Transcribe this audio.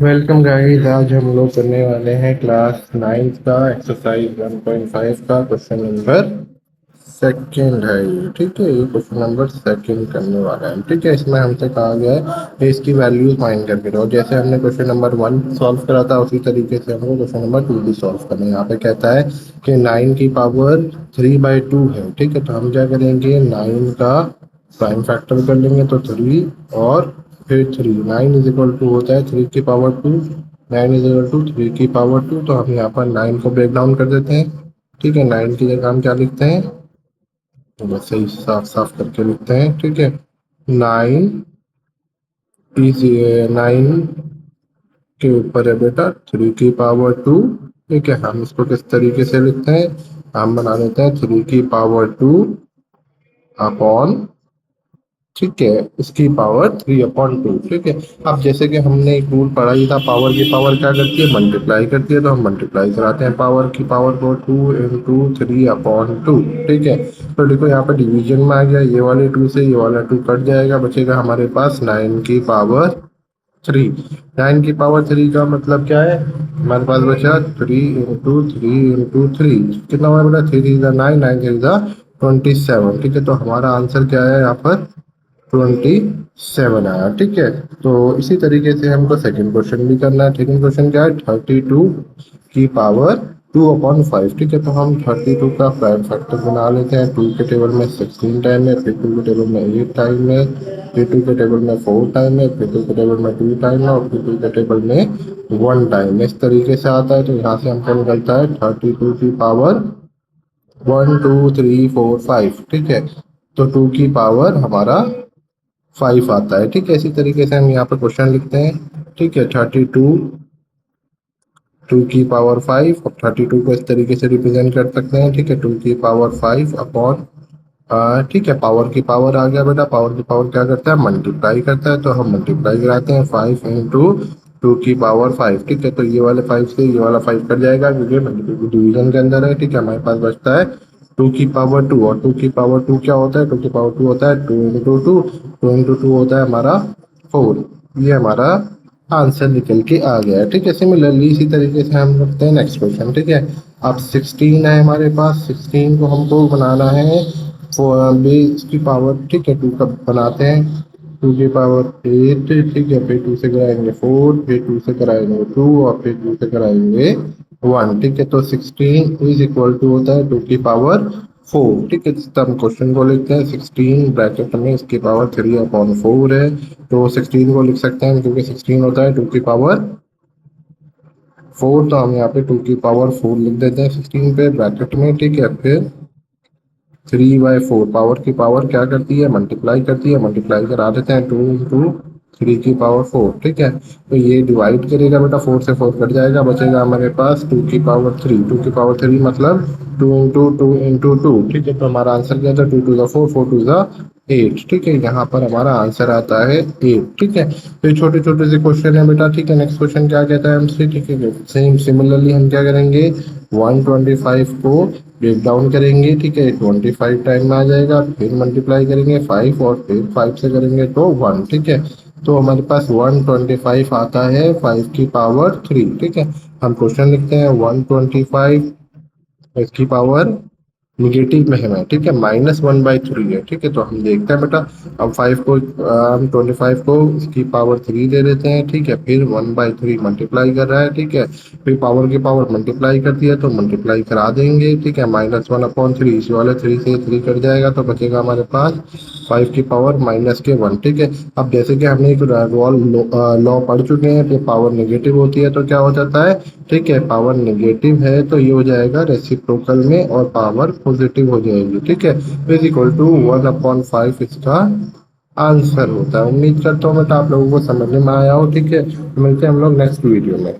Welcome guys. आज हम लोग करने वाले हैं क्लास 9 का एक्सरसाइज 1.5 का क्वेश्चन नंबर सेकंड है ये। ठीक है, ये क्वेश्चन नंबर सेकंड करने वाला है। ठीक है, इसमें हमसे कहा गया है कि इसकी वैल्यूज फाइंड करके दो। जैसे हमने क्वेश्चन नंबर 1 सॉल्व करा था उसी तरीके से हमको क्वेश्चन नंबर 2 भी सॉल्व करना है। यहाँ पे कहता है कि 9 की पावर 3/2 है। ठीक है, तो हम क्या करेंगे, 9 का प्राइम फैक्टर कर लेंगे तो 3 और फिर 3। 9 इज इक्वल टू होता है 3 की पावर 2। 9 इज इक्वल टू 3 की पावर 2। तो हम यहाँ पर 9 को ब्रेक डाउन कर देते हैं। ठीक है, 9 की जगह हम क्या लिखते हैं, तो बस सही साफ साफ करके लिखते हैं। ठीक है, 9 के ऊपर है बेटा 3 की पावर 2। ठीक है, हम इसको किस तरीके से लिखते हैं, हम बना लेते हैं 3 की पावर 2 अपॉन, ठीक है, इसकी पावर 3/2। ठीक है, अब जैसे कि हमने एक रूल पढ़ा ही था, पावर की पावर क्या करती है, मल्टीप्लाई करती है। तो हम मल्टीप्लाई कराते हैं पावर की पावर को, 2 × 3/2। ठीक है, तो देखो यहाँ पर डिवीजन में आ गया, ये वाले 2 से ये वाला 2 कट जाएगा, बचेगा हमारे पास 9 की पावर 3। 9 की पावर 3 का मतलब क्या है, हमारे पास बचा 3 × 3 × 3। कितना हुआ बेटा, 3 3 9, 9 3 27। ठीक है, तो हमारा आंसर क्या है यहाँ पर, 27 आया। ठीक है, तो इसी तरीके से हमको सेकंड क्वेश्चन भी करना है। सेकंड क्वेश्चन क्या है, 32 की पावर 2/5। ठीक है, तो हम 32 का प्राइम फैक्टर बना लेते हैं। 2 के टेबल में 16 टाइम है, फिर 2 के टेबल में 8 टाइम है, फिर 2 के टेबल में 4 टाइम है, फिर 2 के टेबल में 2 टाइम है, और फिर 2 के टेबल में 1 टाइम है। इस तरीके से आता है। तो यहाँ से हमको निकलता है 32 की पावर 1 2 3 4 5। ठीक है, तो 2 की पावर हमारा 5 आता है। ठीक है, इसी तरीके से हम यहाँ पर क्वेश्चन लिखते हैं। ठीक है, 32 2 की पावर 5। और 32 को इस तरीके से रिप्रेजेंट कर सकते हैं। ठीक है, 2 की पावर 5 अपॉन, ठीक है, पावर की पावर आ गया बेटा, पावर की पावर क्या करता है, मल्टीप्लाई करता है। तो हम मल्टीप्लाई कराते हैं 5 × 2 की पावर 5। ठीक है, तो ये वाले 5 से ये वाला 5 कट जाएगा क्योंकि मल्टीप्लाई डिवीजन के अंदर है। ठीक है, हमारे पास बचता है 2 की पावर 2। और 2 की पावर 2 क्या होता है, 2 की पावर 2 होता है 2 × 2। 2 × 2 होता है हमारा 4। ये हमारा आंसर निकल के आ गया है। ठीक है, सिमिलरली इसी तरीके से हम रखते हैं नेक्स्ट क्वेश्चन। ठीक है, अब 16 है हमारे पास। 16 को हमको बनाना है बेस की पावर, ठीक है, 2 का बनाते हैं। 2 की पावर 8। ठीक है, फिर 2 से कराएंगे 4, फिर 2 से कराएंगे 2, और फिर 2 से कराएंगे 1। ठीक है, तो 16 इज इक्वल टू होता है 2 की पावर 4। ठीक है, तो हम क्वेश्चन को लिखते हैं 16 ब्रैकेट में इसकी पावर 3/4 है। तो 16 को लिख सकते हैं क्योंकि 16 होता है 2 की पावर 4। तो हम यहाँ पे 2 की पावर 4 लिख देते हैं 16 पे ब्रैकेट में। ठीक है, फिर 3/4, पावर की पावर क्या करती है, मल्टीप्लाई करती है। मल्टीप्लाई करा देते हैं 2 × 3 की पावर 4। ठीक है, तो ये डिवाइड करेगा बेटा, 4 से 4 कट जाएगा, बचेगा हमारे पास 2 की पावर 3। 2 की पावर 3 मतलब 2 × 2 × 2। ठीक है, तो हमारा आंसर क्या था, 2 × 4, 4 × 8। ठीक है, यहाँ पर हमारा आंसर आता है 8। ठीक है, तो ये छोटे छोटे से क्वेश्चन है बेटा। ठीक है, नेक्स्ट क्वेश्चन क्या कहता है हमसे। ठीक है, सेम सिमिलरली हम क्या करेंगे, 125 को ब्रेक डाउन करेंगे। ठीक है, 25 टाइम में आ जाएगा, फिर मल्टीप्लाई करेंगे 5, और फिर 5 से करेंगे तो 1। ठीक है, तो हमारे पास 125 आता है 5 की पावर 3। ठीक है, हम क्वेश्चन लिखते हैं 125 इसकी पावर निगेटिव में है। ठीक है, -1/3 है। ठीक है, तो हम देखते हैं बेटा, अब 5 को हम 25 को इसकी पावर 3 दे देते हैं। ठीक है, फिर 1/3 मल्टीप्लाई कर रहा है। ठीक है, फिर पावर की पावर मल्टीप्लाई करती है तो मल्टीप्लाई करा देंगे। ठीक है, -1/3, इस वाले 3 से 3 कट जाएगा तो बचेगा हमारे पास 5 की पावर -1। ठीक है, अब जैसे कि हमने एक रॉल लॉ पढ़ चुके हैं कि पावर नेगेटिव होती है तो क्या हो जाता है, ठीक है, पावर नेगेटिव है तो ये हो जाएगा रेसिप्रोकल में, और पावर पॉजिटिव हो जाएगी। ठीक है, इज इक्वल टू 1/5 इसका आंसर होता है। उम्मीद करता हूँ बेटा आप लोगों को समझ में आया हो। ठीक है, तो मिलते हैं हम लोग नेक्स्ट वीडियो में।